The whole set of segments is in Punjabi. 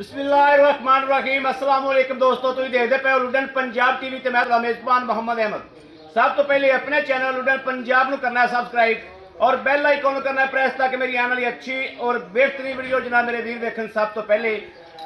बिस्मिल्लाहिर्रहमानिर्रहीम अस्सलाम वालेकुम दोस्तों, तुम देखते पे लुडन पंजाब टीवी ते मैं मेजबान मोहम्मद अहमद। सब तो पहले अपने चैनल लुडन पंजाब को करना है सब्सक्राइब और बेल आइकॉन को करना है प्रेस ताकि मेरी आने वाली अच्छी और बेहतरीन वीडियो जनाब मेरे वीर देखन। सब तो पहले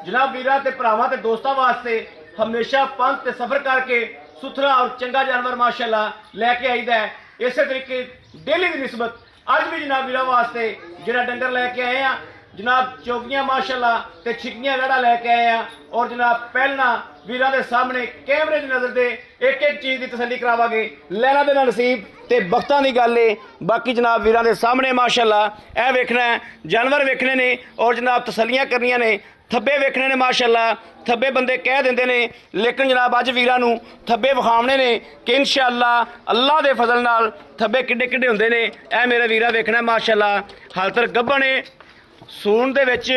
जनाब वीरां ते भरावां ते दोस्तां वास्ते हमेशा पंथ ते सफर करके सुथरा और चंगा जानवर माशाअल्लाह लैके आईदा है। इस तरीके डेली की निस्बत अज भी जनाब वीरां वास्ते जिहड़ा डंगर लैके आए हैं जनाब चौकियां माशाअल्लाह ते छिकियां वेड़ा लैके आए हैं और जनाब पहलना वीरां दे सामने कैमरे की नज़र दे एक एक चीज़ की तसल्ली करावांगे। लैना देना नसीब ते बख्तां दी गल है। बाकी जनाब वीरां दे सामने माशाअल्लाह ए वेखना है, जानवर वेखने ने और जनाब तसल्लियां करनियां ने, थब्बे वेखने ने माशाअल्लाह। थब्बे बंदे कह देंदे ने लेकिन जनाब अज वीरां नूं थब्बे विखावने ने कि इंशाअल्लाह अल्लाह दे फजल नाल थब्बे किड्डे किड्डे हुंदे ने। ए मेरा वीरा वेखना माशाअल्लाह। हाल तक गब्बन सून दे विच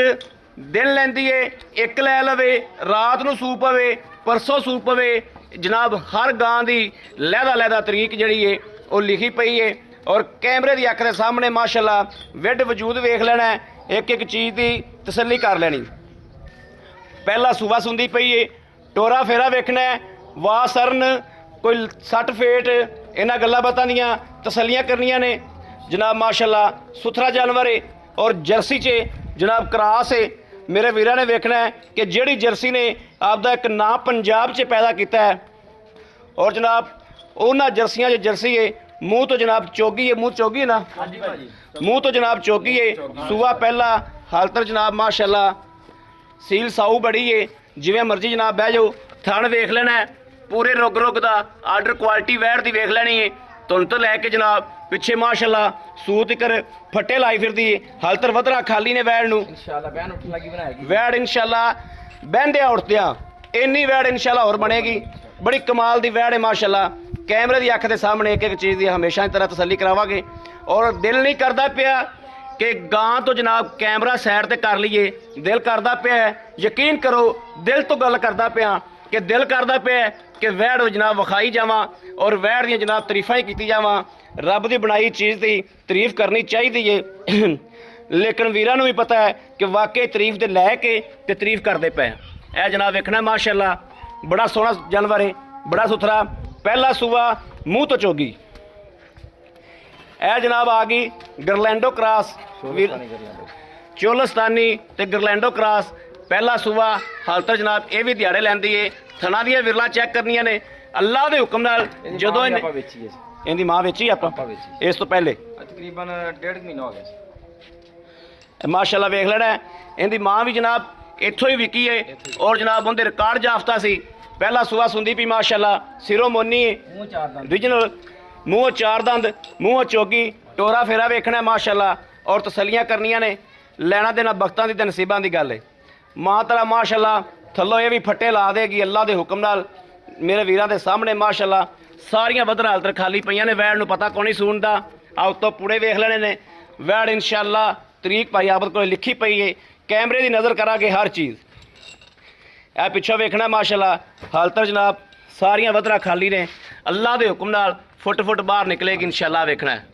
दिन लैंदी है, एक लै लवे, रात नूं सूप पवे, परसों सूप पवे। जनाब हर गां दी लैदा लैदा तरीक जिहड़ी है वो लिखी पई है और कैमरे की अख के सामने माशाअल्लाह विड वजूद वेख लेना है, एक एक चीज़ की तसल्ली कर लेनी। पहला सूबा सुंदी पई है, टोरा फेरा वेखना है, वाह सरन कोई सट फेट इन्हां गल्लां बातां दियां तसल्लियां करनियां ने। जनाब माशाअल्लाह सुथरा जानवर है और जर्सी च जनाब क्रास है। मेरे वीरां ने वेखना है कि जिहड़ी जर्सी ने आपदा एक नाम पंजाब च पैदा किया है और जनाब उन्हां जर्सियां च जर्सी है मूँह तो जनाब चौगी है, मूँह चौगी है ना, मूँह तो जनाब चौगी है। सूआ पहला हाल तक जनाब माशाअल्लाह सील साऊ बड़ी है, जिवें मर्जी जनाब बह जाओ। थण वेख लेना है पूरे रुग रुग का आर्डर क्वालिटी वैड़ की वेख लैनी है। तुन तो लैके जनाब पिछे माशाअल्लाह सूत कर फट्टे लाई फिरदी है। हाल तर वधरा खाली ने वैड़ नूं वैड़ इंशाअल्लाह बहंदियां उठदियां इन्नी वैड़ इंशाअल्लाह और बनेगी। बड़ी कमाल दी वैड़ है माशाअल्लाह। कैमरे की अख के सामने एक एक चीज़ की हमेशा की तरह तसल्ली करावांगे और दिल नहीं करता पिया कि गां तो जनाब कैमरा साइड ते कर लीए, दिल करता पिया यकीन करो दिल तो गल करता पिया कि दिल करता पिया कि वैड़ जनाब विखाई जावां और वैड़ दी जनाब तरीफां ही कीती जावां। रब की बनाई चीज़ की तारीफ करनी चाहिए है लेकिन वीरां नूं भी पता है कि वाकई तारीफ दे लैके ते तारीफ करते पे। ए जनाब वेखना माशाअल्लाह बड़ा सोहना जानवर है, बड़ा सुथरा। पहला सूआ मूँह तो चोगी। ए जनाब आ गई गरलैंडो क्रॉस चोलस्तानी ते गरलैंडो क्रॉस। पहला सूआ हाल तक जनाब ये भी दिहाड़े लैंदी है। थना दियां विरला चैक करनियां ने अल्लाह के हुक्म नाल। जदों इहदी मां वेची आपां इस तो पहले तकरीबन 1.5 महीना हो गया माशाअल्लाह वेख लेना है। इहदी मां भी जनाब इत्थों ही विकी है और जनाब उनके रिकॉर्ड जाफ्ता सी। पहला सूआ सुंदी पी माशाअल्लाह, सिरों मोनी है ओरिजिनल, मूँह चार दंद, मूँह चौगी, टोरा फेरा वेखना माशाअल्लाह और तसल्लियां करनियां ने। लैना देना बख्तां दी ते नसीबां दी गल है। मां तला माशाअल्लाह थल्लों ये भी फट्टे ला देगी अल्लाह के हुक्म नाल। मेरे वीरां दे सामने माशाअल्लाह सारियां वधरा हालत खाली पईयां ने। वैड़ नूं पता कौन नहीं सूणदा, आओ तो पूरे वेख लेने ने। वैड़ इंशाअल्लाह तरीक भाई आबद को लिखी पई है, कैमरे की नज़र करांगे हर चीज़। ए पिछों वेखना माशाअल्लाह हाल तक जनाब सारियां वधरा खाली ने। अल्लाह के हुक्म नाल फुट फुट बाहर निकलेगी इंशाअल्लाह। वेखना है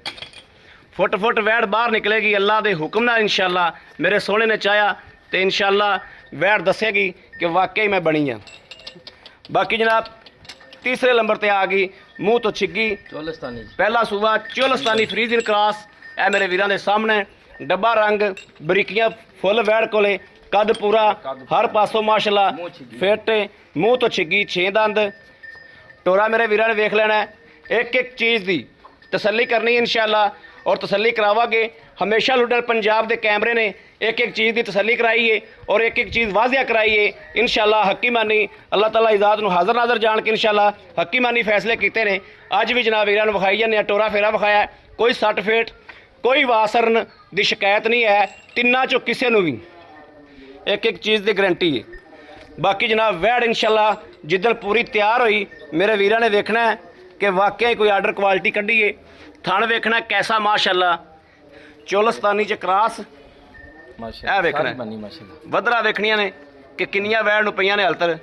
फुट फुट वैड़ बाहर निकलेगी अल्लाह के हुक्म नाल इंशाअल्लाह। मेरे सोहने ने चाहा तो इंशाअल्लाह वैड़ दसेगी कि वाकई मैं बनी हाँ। बाकी जनाब तीसरे नंबर पर आ गई मूँह तो छिग्गी चोलस्तानी। पहला सूबा चोलस्तानी फ्रीजिन क्रॉस। ए मेरे वीरां दे सामने डब्बा रंग बरीकियां फुल वैड़ कोले कद पूरा हर पासों माशाअल्लाह फिट, मूँह तो छिग्गी 6 दंद। टोरा मेरे वीरां ने वेख लेना है, एक एक चीज़ की तसल्ली करनी इंशाअल्लाह और तसल्ली करावांगे। हमेशा लुडन पंजाब के कैमरे ने एक एक चीज़ की तसल्ली कराई है और एक एक चीज़ वाजिया कराई है इंशाअल्लाह। हकीमानी अल्लाह ताला इजाद नूं हाज़र नाज़र जान के इंशाअल्लाह हकीमानी फैसले किए ने। अज भी जनाब वीरां नूं विखाई जाने, टोरा फेरा विखाया, कोई सट फेट कोई वासरन की शिकायत नहीं है। तिन्ना चों किसी नूं भी एक एक चीज़ की गारंटी है। बाकी जनाब वैड़ इंशाअल्लाह जिदन पूरी तैयार हुई मेरे वीरां ने वेखना है कि वाकई कोई आर्डर क्वालिटी कढ़ी है। थण वेखना कैसा माशाअल्लाह चोलस्तानी च क्रॉस। ए वेखना वधरा वेखनियां ने कि किन्नियां वैड़ नूं पईयां ने। हलतर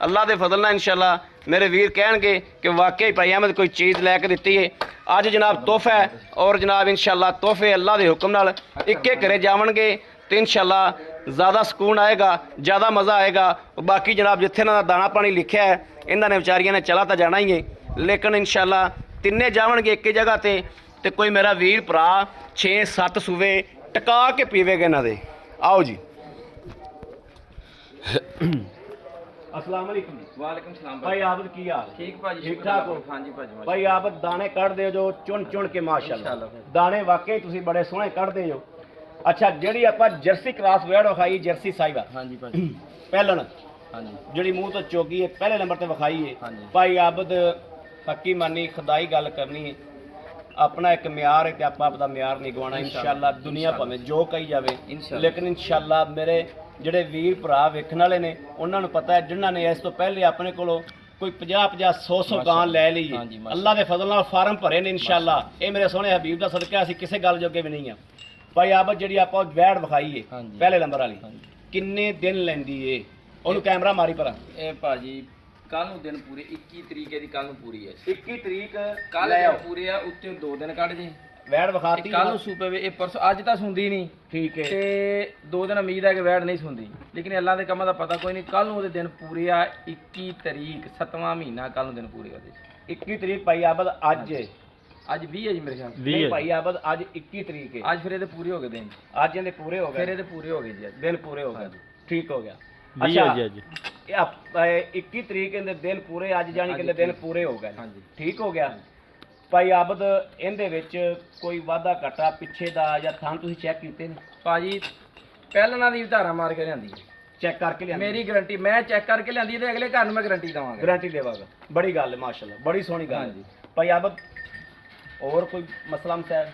अल्लाह के फजल नाल इंशाअल्लाह मेरे वीर कहणगे कि वाकई भाई अहमद कोई चीज़ लैके दित्ती है। अज जनाब तोहफा है और जनाब इंशाअल्लाह तोहफे अल्लाह के हुक्म नाल इक्के घरे जावणगे ਤੇ ਇਨਸ਼ਾਅੱਲਾ ਜ਼ਿਆਦਾ ਸਕੂਨ ਆਏਗਾ, ਜ਼ਿਆਦਾ ਮਜ਼ਾ ਆਏਗਾ। ਬਾਕੀ ਜਨਾਬ ਜਿੱਥੇ ਇਹਨਾਂ ਦਾ ਦਾਣਾ ਪਾਣੀ ਲਿਖਿਆ ਹੈ ਇਹਨਾਂ ਨੇ ਵਿਚਾਰੀਆਂ ਨੇ ਚਲਾ ਤਾਂ ਜਾਣਾ ਹੀ ਹੈ, ਲੇਕਿਨ ਇਨਸ਼ਾਅੱਲਾ ਤਿੰਨੇ ਜਾਵਣਗੇ ਇੱਕ ਹੀ ਜਗ੍ਹਾ ਤੇ ਕੋਈ ਮੇਰਾ ਵੀਰ ਭਰਾ 6-7 ਸੂਵੇ ਟਿਕਾ ਕੇ ਪੀਵੇਗਾ ਇਹਨਾਂ ਦੇ। ਆਓ ਜੀ। अस्सलाम वालेकुम। वालेकुम सलाम भाई आबद की हाल? ठीक भाजी, ठीक ठाक हो? हाँ जी भाजी। भाई आबद दाने कढ़दे जो चुन चुन के माशाअल्लाह, दाने वाकई तुसी बड़े सोहने कढ़दे हो। अच्छा ਜਿਹੜੀ ਆਪਾਂ ਜਰਸੀ ਕ੍ਰਾਸ ਵੈੜ ਵਿਖਾਈ, ਜਰਸੀ ਸਾਹਿਬਾ, हाँ जी भाजी। ਪਹਿਲਣ हाँ जी ਜਿਹੜੀ ਮੂੰਹ ਤੋਂ ਚੋਗੀ ਹੈ ਪਹਿਲੇ ਨੰਬਰ ਤੇ ਵਿਖਾਈ ਹੈ। ਹਾਂਜੀ। ਭਾਈ ਆਬਦ ਹੱਕੀ ਮਾਨੀ ਖੁਦਾਈ ਗੱਲ ਕਰਨੀ ਹੈ, ਆਪਣਾ ਇੱਕ ਮਿਆਰ ਹੈ ਤੇ ਆਪਾਂ ਆਪਦਾ ਮਿਆਰ ਨਹੀਂ ਗਵਾਉਣਾ ਇਨਸ਼ਾਅੱਲਾ। ਦੁਨੀਆ ਭਾਵੇਂ ਜੋ ਕਹੀ ਜਾਵੇ, ਲੇਕਿਨ ਇਨਸ਼ਾਅੱਲਾ ਮੇਰੇ ਜਿਹੜੇ ਵੀਰ ਭਰਾ ਵੇਖਣ ਵਾਲੇ ਨੇ ਉਹਨਾਂ ਨੂੰ ਪਤਾ ਹੈ, ਜਿਨ੍ਹਾਂ ਨੇ ਇਸ ਤੋਂ ਪਹਿਲੇ ਆਪਣੇ ਕੋਲੋਂ ਕੋਈ 50-50 100 ਗਾਂ ਲੈ ਲਈ ਹੈ, ਅੱਲਾ ਦੇ ਫਜ਼ਲ ਨਾਲ ਫਾਰਮ ਭਰੇ ਨੇ ਇਨਸ਼ਾਅੱਲਾ। ਇਹ ਮੇਰੇ ਸੋਹਣੇ ਹਬੀਬ ਦਾ ਸਦਕਾ, ਅਸੀਂ ਕਿਸੇ ਗੱਲ ਜੋਗੇ ਵੀ ਨਹੀਂ ਆ। ਭਾਈ ਆਬਦ ਜਿਹੜੀ ਆਪਾਂ ਵੈੜ ਵਿਖਾਈ ਹੈ ਪਹਿਲੇ ਨੰਬਰ ਵਾਲੀ, ਕਿੰਨੇ ਦਿਨ ਲੈਂਦੀ ਏ? ਉਹਨੂੰ ਕੈਮਰਾ ਮਾਰੀ ਭਰਾ। ਇਹ ਭਾਜੀ ਕੱਲ ਨੂੰ ਦਿਨ ਪੂਰੇ 21 ਤਰੀਕੇ ਦੀ ਕੱਲ ਨੂੰ ਪੂਰੀ ਹੈ। 21 ਤਰੀਕ ਕੱਲ ਲੈ ਆਓ। ਪੂਰੇ ਆ, ਉੱਤੇ 2 ਦਿਨ ਕੱਢ ਜੇ। ਵੈੜ ਵਿਖਾਤੀ ਕੱਲ ਨੂੰ ਸੂਪੇ ਵੇ, ਇਹ ਪਰਸੋਂ ਅੱਜ ਤਾਂ ਸੁਣਦੀ ਨਹੀਂ, ਠੀਕ ਹੈ, ਤੇ 2 ਦਿਨ ਉਮੀਦ ਹੈ ਕਿ ਵੈੜ ਨਹੀਂ ਸੁਣਦੀ, ਲੇਕਿਨ ਅੱਲਾ ਦੇ ਕੰਮਾਂ ਦਾ ਪਤਾ ਕੋਈ ਨਹੀਂ। ਕੱਲ ਨੂੰ ਉਹਦੇ ਦਿਨ ਪੂਰੇ ਆ 21 ਤਰੀਕ 7ਵਾਂ ਮਹੀਨਾ, ਕੱਲ ਨੂੰ ਦਿਨ ਪੂਰੇ ਉਹਦੇ। 21 ਤਰੀਕ ਭਾਈ ਆਬਦ ਅੱਜ ਹੈ। ਅੱਜ 20 ਹੈ ਜੀ ਮੇਰੇ ਖਿਆਲ। ਨਹੀਂ ਭਾਈ ਆਬਦ ਅੱਜ 21 ਤਰੀਕ ਹੈ। ਅੱਜ ਫਿਰ ਇਹਦੇ ਪੂਰੇ ਹੋ ਗਏ ਦਿਨ, ਅੱਜ ਇਹਦੇ ਪੂਰੇ ਹੋ ਫਿਰ ਗਏ, ਇਹਦੇ ਪੂਰੇ ਹੋ ਗਏ ਜੀ ਅੱਜ। ਦਿਨ ਪੂਰੇ ਹੋ ਗਏ, ਠੀਕ ਹੋ ਗਿਆ। 20 ਹੈ ਜੀ ਅੱਜ। ਇਹ 21 ਤਰੀਕ ਇਹਦੇ ਦਿਨ ਪੂਰੇ, ਅੱਜ ਜਾਨੀ ਕਿ ਦਿਨ ਪੂਰੇ ਹੋ ਗਏ, ਹਾਂਜੀ ਠੀਕ ਹੋ ਗਿਆ। ਭਾਈ ਆਬਦ ਇਹਦੇ ਵਿੱਚ ਕੋਈ ਵਾਧਾ ਘਾਟਾ ਪਿੱਛੇ ਦਾ ਜਾਂ ਥਾਂ ਤੁਸੀਂ ਚੈੱਕ ਕੀਤੇ ਨੇ? ਭਾਜੀ ਪਹਿਲਾਂ ਦੀ ਧਾਰਾ ਮਾਰ ਕੇ ਲਿਆਂਦੀ, ਚੈੱਕ ਕਰਕੇ ਲਿਆਂਦੀ? ਮੇਰੀ ਗਾਰੰਟੀ, ਮੈਂ ਚੈੱਕ ਕਰਕੇ ਲਿਆਂਦੀ ਤੇ ਅਗਲੇ ਘਰ ਨੂੰ ਮੈਂ ਗਾਰੰਟੀ ਦਵਾਂਗਾ। ਗਾਰੰਟੀ ਦੇਵਾਂਗਾ। ਬੜੀ ਗੱਲ ਹੈ ਮਾਸ਼ਾਅੱਲਾ, ਬੜੀ ਸੋਹਣੀ ਗੱਲ ਹੈ। ਭਾਈ ਆਬਦ ਹੋਰ ਕੋਈ ਮਸਲਾ ਮਸੈਲ?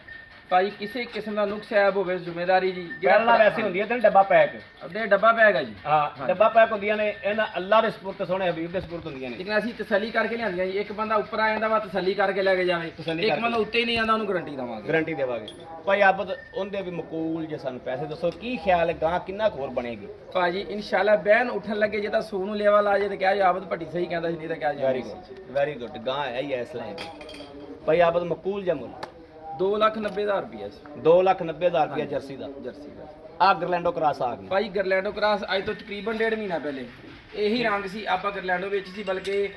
ਭਾਜੀ ਕਿਸੇ ਕਿਸਮ ਦਾ ਨੁਕਸ ਐਬ ਹੋਵੇ ਜ਼ਿੰਮੇਵਾਰੀ ਜੀ। ਪਹਿਲਾਂ ਵੈਸੇ ਹੁੰਦੀ ਹੈ ਤੇ ਡੱਬਾ ਪੈਕ, ਅੱਧੇ ਡੱਬਾ ਪੈਗਾ ਜੀ। ਹਾਂ ਡੱਬਾ ਪੈਕ ਹੁੰਦੀਆਂ ਨੇ, ਇਹਨਾਂ ਅੱਲਾ ਦੇ ਸਪੁਰਦ ਸੋਹਣੇ ਹਬੀਬ ਦੇ ਸਪੁਰਦ ਹੁੰਦੀਆਂ ਨੇ। ਲੇਕਿਨ ਅਸੀਂ ਤਸੱਲੀ ਕਰਕੇ ਲਿਆਂਦੀਆਂ ਜੀ। ਇੱਕ ਬੰਦਾ ਉੱਪਰ ਆ ਜਾਂਦਾ ਵਾ ਤਸੱਲੀ ਕਰਕੇ ਲੈ ਕੇ ਜਾਵੇ, ਇੱਕ ਬੰਦਾ ਉੱਤੇ ਹੀ ਨਹੀਂ ਆਉਂਦਾ, ਉਹਨੂੰ ਗਾਰੰਟੀ ਦਵਾਂਗੇ। ਗਾਰੰਟੀ ਦੇਵਾਂਗੇ। ਭਾਈ ਆਬਦ ਉਹਦੇ ਵੀ ਮਕੂਲ ਜੇ ਸਾਨੂੰ ਪੈਸੇ ਦੱਸੋ, ਕੀ ਖਿਆਲ ਹੈ ਗਾਂ ਕਿੰਨਾ ਖੋਰ ਬਣੇਗੀ? ਭਾਜੀ ਇਨਸ਼ਾਅੱਲਾ ਬਹਿਨ ਉੱਠਣ ਲੱਗੇ, ਜੇ ਤਾਂ ਸੂ ਨੂੰ ਲੇਵਾ ਲਾ ਜੇ ਤੇ ਕਿਹਾ ਜੀ ਆਬਦ ਭੱਟੀ ਸਹੀ ਕਹਿੰਦਾ ਸੀ, ਨਹੀਂ ਤਾਂ ਕਿਹਾ ਜੀ ਵੈਰੀ ਗੁੱਡ, ਵੈਰੀ ਗੁੱਡ। ਗਾਂ ਹੈ ਹੀ ਇਸ ਲਈ ਭਾਈ ਆਬਦ ਮਕੂਲ ਜਾਂ ਮੁੱਲ? 2,90,000 ਰੁਪਇਆ ਸੀ। 2,90,000 ਰੁਪਇਆ ਜਰਸੀ ਦਾ। ਜਰਸੀ ਦਾ ਆ ਗਰਲੈਂਡੋ ਕਰਾਸ ਆ ਗਈ ਭਾਈ। ਗਰਲੈਂਡੋ ਕ੍ਰਾਸ ਅੱਜ ਤੋਂ ਤਕਰੀਬਨ 1.5 ਮਹੀਨਾ ਪਹਿਲੇ ਇਹੀ ਰੰਗ ਸੀ, ਆਪਾਂ ਗਰਲੈਂਡੋ ਵਿੱਚ ਸੀ, ਬਲਕਿ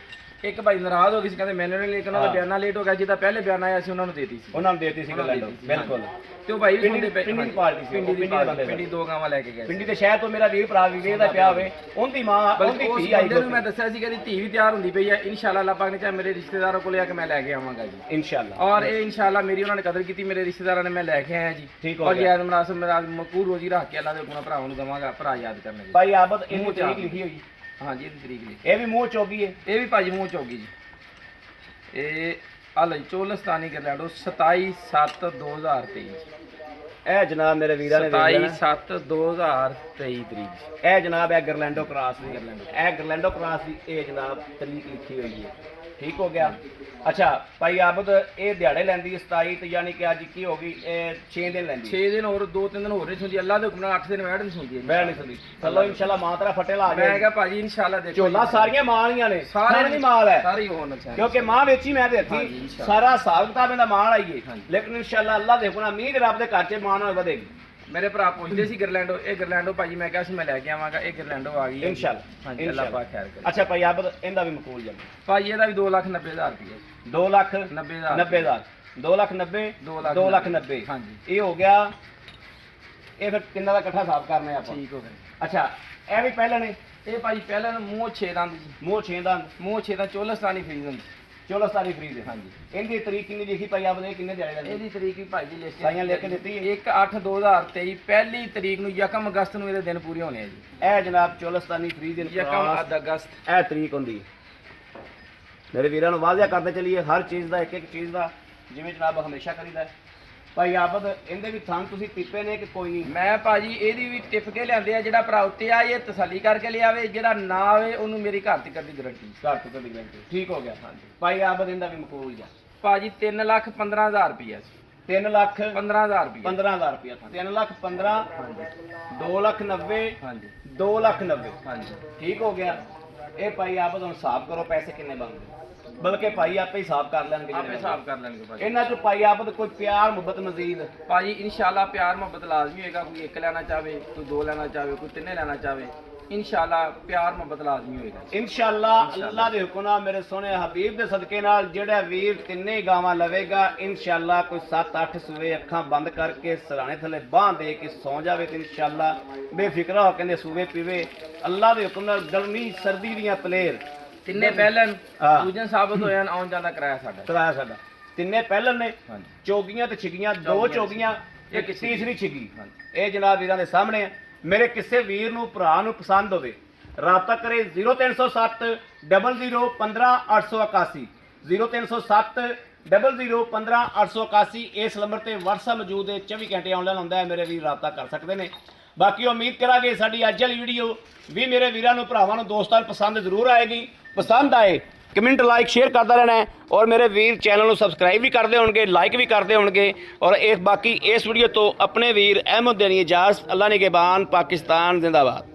ਇੱਕ ਭਾਈ ਨਾਰਾਜ਼ ਹੋ ਗਈ ਸੀ, ਕਹਿੰਦੇ ਮੈਨੂੰ ਨਹੀਂ, ਲੇਕਿਨ ਉਹਦਾ ਬਿਆਨਾ ਲੇਟ ਹੋ ਗਿਆ, ਜਿਹਦਾ ਪਹਿਲੇ ਬਿਆਨਾ ਆਇਆ ਸੀ ਉਹਨਾਂ ਨੂੰ ਦੇਤੀ ਸੀ, ਉਹਨਾਂ ਨੂੰ ਦੇਤੀ ਸੀ ਗਰਲੈਂਡੋ, ਬਿਲਕੁਲ। ਤੇ ਉਹ ਭਾਈ ਵੀ ਸੁਣਦੇ ਪਏ। ਪਿੰਡੀ ਦੀ ਪਾਰਟੀ ਸੀ, ਪਿੰਡੀ ਦੀ ਬੰਦੇ, ਪਿੰਡੀ 2 ਗਾਵਾਂ ਲੈ ਕੇ ਗਏ ਪਿੰਡੀ ਦੇ ਸ਼ਹਿਰ ਤੋਂ ਮੇਰਾ ਵੀਰ ਭਰਾ ਵੀ ਵੇਖਦਾ ਪਿਆ ਹੋਵੇ, ਉਹਦੀ ਮਾਂ ਉਹਦੀ ਉਸ ਧੀ ਆਈ ਬੰਦੇ ਨੂੰ ਮੈਂ ਦੱਸਿਆ ਸੀ ਕਿ ਇਹਦੀ ਧੀ ਵੀ ਤਿਆਰ ਹੁੰਦੀ ਪਈ ਹੈ। ਇਨਸ਼ਾਅੱਲਾ ਅੱਲਾਹ ਪਾਕ ਨੇ ਚਾਹੇ ਮੇਰੇ ਰਿਸ਼ਤੇਦਾਰਾਂ ਕੋਲ ਆ ਕੇ ਮੈਂ ਲੈ ਕੇ ਆਵਾਂਗਾ ਜੀ ਇਨਸ਼ਾਅੱਲਾ। ਔਰ ਇਹ ਇਨਸ਼ਾਅੱਲਾ ਮੇਰੀ ਉਹਨਾਂ ਨੇ ਕਦਰ ਕੀਤੀ, ਮੇਰੇ ਰਿਸ਼ਤੇਦਾਰਾਂ ਨੇ ਮੈਂ ਲੈ ਕੇ ਆਇਆ ਜੀ। ਠੀਕ ਹੋ ਔਰ ਗਿਆ। ਯਾਦ ਮਨਾਸਬ ਮੇਰਾ ਮਕਬੂਲ ਰੋਜੀ ਰੱਖ ਕੇ ਅੱਲਾਹ ਦੇ ਹੁਕਮ ਨਾਲ ਭਰਾਵਾਂ ਨੂੰ ਦਵਾਂਗਾ, ਭਰਾ ਯਾਦ ਕਰਨਗੇ। ਭਾਈ ਆਬਦ ਇਹਨੂੰ ਤਰੀਕ ਲਿਖੀ ਹੋਈ? ਹਾਂਜੀ ਇਹਦੀ ਤਰੀਕ ਲਿਖੀ। ਇਹ ਵੀ ਮੂੰਹ ਚੋਗੀ ਹੈ? ਇਹ ਵੀ ਭਾਜੀ ਮੂੰਹ ਚੌਗੀ ਜੀ। ਇਹ ਆ ਲਈ ਚੋਲਸਤਾਨੀ ਗਰਲੈਂਡੋ 27/7/2023। ਇਹ ਜਨਾਬ ਮੇਰੇ ਵੀਰਾਂ ਨੇ ਵੇਖ ਲੈਣਾ, 27/7/2023 ਤਰੀਕ। ਇਹ ਜਨਾਬ ਇਹ ਗਰਲੈਂਡੋ ਕਰਾਸ ਦੀ, ਇਹ ਗਰਲੈਂਡੋ ਕਰਾਸ ਦੀ ਇਹ ਜਨਾਬ ਤਰੀਕ ਲਿਖੀ ਹੋਈ ਹੈ, ਠੀਕ ਹੋ ਗਿਆ। ਅੱਛਾ ਭਾਈ ਆਬਦ ਇਹ ਦਿਹਾੜੇ ਲੈਂਦੀ 27 ਤੇ ਯਾਨੀ ਕਿ ਅੱਜ ਕੀ ਹੋ ਗਈ, ਇਹ 6 ਦਿਨ ਲੈਂਦੀ 6 ਦਿਨ ਹੋਰ 2-3 ਦਿਨ ਹੋਰ ਨਹੀਂ ਸੁਣਦੀ, ਅੱਲਾਹ ਦੇ ਹੁਕਮ ਨਾਲ 8 ਦਿਨ ਵੈੜ ਨਹੀਂ ਸੁਣਦੀ ਹੈ। ਬੈਠ ਨਹੀਂ ਸਕਦੀ। ਚਲੋ ਇਨਸ਼ਾਅੱਲਾ ਮਾਂ ਤੇਰਾ ਫੱਟੇ ਲਾ ਮੈਂ ਜਾਏ। ਕਿਹਾ ਭਾਜੀ ਇਨਸ਼ਾਅੱਲਾ ਦੇਖੋ ਝੋਲਾ ਸਾਰੀਆਂ ਮਾਂ ਵਾਲੀਆਂ ਨੇ, ਸਾਰੇ ਦੀ ਮਾਲ ਹੈ, ਸਾਰੀ ਹੋਣ ਨੁਕਸਾਨ, ਕਿਉਂਕਿ ਮਾਂ ਵੇਚੀ ਮੈਂ ਦੇ ਹਾਂਜੀ, ਹੱਥੀ ਇਨਸ਼ਾਅੱਲਾ। ਸਾਰਾ ਹਿਸਾਬ ਕਿਤਾਬ ਇਹਦਾ ਮਾਂ ਆਈਏ, ਹਾਂਜੀ। ਲੇਕਿਨ ਇਨਸ਼ਾਅੱਲਾ ਅੱਲਾ ਦੇ ਹੁਕਮ ਨਾਲ ਉਮੀਦ ਰੱਬ ਦੇ ਘਰ 'ਚ ਮਾਂ ਨਾਲ ਵਧੇਗੀ। ਮੇਰੇ ਭਰਾ ਪੁੱਛਦੇ ਸੀ ਗਰਲੈਂਡੋ, ਇਹ ਗਰਲੈਂਡੋ ਭਾਜੀ ਮੈਂ ਕਿਹਾ ਸੀ ਮੈਂ ਲੈ ਕੇ ਆਵਾਂਗਾ, ਇਹ ਗਰਲੈਂਡੋ ਆ ਗਈ ਹੈ ਇਨਸ਼ਾਅੱਲਾ। ਹਾਂਜੀ ਅੱਲਾਹ ਪਾਕ ਖੈਰ ਕਰੇ। ਅੱਛਾ ਭਾਈ ਆਬਦ ਇਹਦਾ ਵੀ ਮਕੂਲ ਜਾਂਦਾ? ਭਾਜੀ ਇਹਦਾ ਵੀ 2,90,000 ਰੁਪਏ 2,90,000 2,90,000 2,90,000 ਹਾਂਜੀ ਇਹ ਹੋ ਗਿਆ। ਇਹ ਫਿਰ ਕਿੰਨਾ ਦਾ ਇਕੱਠਾ ਹਿਸਾਬ ਕਰਨਾ ਹੈ ਆਪਾਂ? ਠੀਕ ਹੋ ਗਿਆ। ਅੱਛਾ ਇਹ ਵੀ ਪਹਿਲਾਂ ਨੇ? ਇਹ ਭਾਜੀ ਪਹਿਲਾਂ ਮੂੰਹ 6 ਦੰਦ ਜੀ, ਮੂੰਹ 6 ਦਾ, ਮੂੰਹ 6 ਦਾ ਚੋਲਸਤਾਨੀ ਫਰੀਜ਼ ਹੁੰਦੀ। 14 ਫਰੀਦ ਹੈ। ਹਾਂਜੀ ਇਹਦੀ ਤਰੀਕ ਕਿੰਨੀ ਲਿਖੀ ਭਾਈ ਆਬਦ? ਇਹ ਕਿੰਨੇ ਦਿਹਾੜੇ ਦਾ? ਇਹਦੀ ਤਰੀਕ ਵੀ ਭਾਜੀ ਲਿਸਟ ਸਾਈਆਂ ਲਿਖ ਕੇ ਦਿੱਤੀ ਹੈ? 1/8/2023 ਪਹਿਲੀ ਤਰੀਕ ਨੂੰ 1 ਅਗਸਤ ਨੂੰ ਇਹਦੇ ਦਿਨ ਪੂਰੇ ਹੋਣੇ ਆ ਜੀ। ਇਹ ਜਨਾਬ 14 ਫਰੀਦ 1 ਅਗਸਤ ਇਹ ਤਰੀਕ ਹੁੰਦੀ ਹੈ। ਮੇਰੇ ਵੀਰਾਂ ਨੂੰ ਵਾਅਦਾ ਕਰਦੇ ਚਲੀਏ ਹਰ ਚੀਜ਼ ਦਾ, ਇੱਕ ਇੱਕ ਚੀਜ਼ ਦਾ, ਜਿਵੇਂ ਜਨਾਬ ਹਮੇਸ਼ਾ ਕਰੀਦਾ। ਭਾਈ ਆਬਦ ਇਹਦੇ ਵੀ ਥਾਂ ਤੁਸੀਂ ਟਿੱਪੇ ਨੇ ਕਿ ਕੋਈ ਨਹੀਂ? ਮੈਂ ਭਾਜੀ ਇਹਦੀ ਵੀ ਟਿਪ ਕੇ ਲਿਆਂਦੇ ਆ, ਜਿਹੜਾ ਭਰਾ ਉੱਤੇ ਆ ਇਹ ਤਸੱਲੀ ਕਰਕੇ ਲਿਆਵੇ, ਜਿਹੜਾ ਨਾ ਆਵੇ ਉਹਨੂੰ ਮੇਰੀ ਘਰ ਤੱਕ ਦੀ ਗਾਰੰਟੀ। ਘਰ ਤੋਂ ਦੀ ਗਰੰਟੀ, ਠੀਕ ਹੋ ਗਿਆ। ਹਾਂਜੀ ਭਾਈ ਆਬਦ ਇਹਦਾ ਵੀ ਮਕਬੂਲ ਜਾ। ਭਾਜੀ 3,15,000 ਰੁਪਇਆ ਸੀ। 3,15,000 ਰੁਪਇਆ 15,000 ਰੁਪਇਆ 3,15,000 ਹਾਂਜੀ 2,90,000 ਹਾਂਜੀ 2,90,000 ਹਾਂਜੀ ਠੀਕ ਹੋ ਗਿਆ। ਇਹ ਭਾਈ ਆਪ ਹੁਣ ਹਿਸਾਬ ਕਰੋ ਪੈਸੇ ਕਿੰਨੇ ਬਣਦੇ, ਬਲਕਿ ਭਾਈ ਆਪੇ ਹਿਸਾਬ ਕਰ ਲੈਣਗੇ ਆਪੇ ਹਿਸਾਬ ਕਰ ਲੈਣਗੇ ਭਾਜੀ। ਇਹਨਾਂ ਚ ਭਾਈ ਆਪ ਕੋਈ ਪਿਆਰ ਮੁਹੱਬਤ ਮਜ਼ੀਦ ਭਾਜੀ ਇਨਸ਼ਾਅੱਲਾ ਪਿਆਰ ਮੁਹੱਬਤ ਲਾਜ਼ਮੀ ਹੋਏਗਾ। ਕੋਈ ਇੱਕ ਲੈਣਾ ਚਾਹਵੇ, ਕੋਈ ਦੋ ਲੈਣਾ ਚਾਹਵੇ, ਕੋਈ ਤਿੰਨੇ ਲੈਣਾ ਚਾਹਵੇ, ਇਨਸ਼ਾਅੱਲਾ ਪਿਆਰ ਮੁਹੱਬਤ ਲਾਜ਼ਮੀ ਹੋਏਗਾ। ਇਨਸ਼ਾਅੱਲਾ ਅੱਲਾਹ ਦੇ ਹੁਕਮ ਨਾਲ ਮੇਰੇ ਸੋਹਣੇ ਹਬੀਬ ਦੇ ਸਦਕੇ ਨਾਲ ਜਿਹੜਾ ਵੀਰ ਤਿੰਨੇ ਹੀ ਗਾਵਾਂ ਲਵੇਗਾ ਇਨਸ਼ਾਅੱਲਾ ਕੋਈ 7-8 ਸੂਏ ਅੱਖਾਂ ਬੰਦ ਕਰਕੇ ਸਰਾਣੇ ਥੱਲੇ ਬਾਂਹ ਦੇ ਕੇ ਸੌ ਜਾਵੇ ਤੇ ਇਨਸ਼ਾਅੱਲਾ ਬੇਫਿਕਰਾ ਹੋ ਕੇ ਸੂਏ ਪੀਵੇ। ਅੱਲਾਹ ਦੇ ਹੁਕਮ ਨਾਲ ਗਰਮੀ ਸਰਦੀ ਦੀਆਂ ਪਲੇਰ ਤਿੰਨੇ ਪਹਿਲਨ ਹਾਂ। ਦੂਜਨ ਸਾਬਤ ਹੋਇਆ ਆਉਣ ਜਾਣ ਦਾ ਕਿਰਾਇਆ ਸਾਡਾ। ਕਰਾਇਆ ਸਾਡਾ ਤਿੰਨੇ ਪਹਿਲਨ ਨੇ, ਹਾਂਜੀ ਚੌਗੀਆਂ ਤੇ ਛਿੱਗੀਆਂ, ਦੋ ਚੌਗੀਆਂ ਇੱਕ ਇੱਕ ਤੀਸਰੀ ਛਿੱਗੀ। ਹਾਂਜੀ। ਇਹ ਜਨਾਬ ਵੀਰਾਂ ਦੇ ਸਾਹਮਣੇ ਆ। ਮੇਰੇ ਕਿਸੇ ਵੀਰ ਨੂੰ ਭਰਾ ਨੂੰ ਪਸੰਦ ਹੋਵੇ ਰਾਬਤਾ ਕਰੇ 0307 00 15 881 0307 00 15 881। ਇਸ ਨੰਬਰ ਤੇ WhatsApp ਮੌਜੂਦ ਹੈ, 24 ਘੰਟੇ ਆਨਲਾਈਨ ਹੁੰਦਾ ਹੈ। ਮੇਰੇ ਵੀਰ ਰਾਬਤਾ ਕਰ ਸਕਦੇ ਨੇ। ਬਾਕੀ ਉਮੀਦ ਕਰਾਂਗੇ ਸਾਡੀ ਅੱਜ ਵਾਲੀ ਵੀਡੀਓ ਵੀ ਮੇਰੇ ਵੀਰਾਂ ਨੂੰ ਭਰਾਵਾਂ ਨੂੰ ਦੋਸਤਾਂ ਨੂੰ ਪਸੰਦ ਜ਼ਰੂਰ ਆਏਗੀ। ਪਸੰਦ ਆਏ ਕਮੈਂਟ ਲਾਈਕ ਸ਼ੇਅਰ ਕਰਦਾ ਰਹਿਣਾ ਹੈ ਔਰ ਮੇਰੇ ਵੀਰ ਚੈਨਲ ਨੂੰ ਸਬਸਕ੍ਰਾਈਬ ਵੀ ਕਰਦੇ ਹੋਣਗੇ, ਲਾਈਕ ਵੀ ਕਰਦੇ ਹੋਣਗੇ। ਔਰ ਬਾਕੀ ਇਸ ਵੀਡੀਓ ਤੋਂ ਆਪਣੇ ਵੀਰ ਅਹਿਮਦ ਦੇਣੀ ਇਜਾਜ਼ਤ। ਅੱਲਾ ਨਿਗਹਿਬਾਨ, ਪਾਕਿਸਤਾਨ ਜ਼ਿੰਦਾਬਾਦ।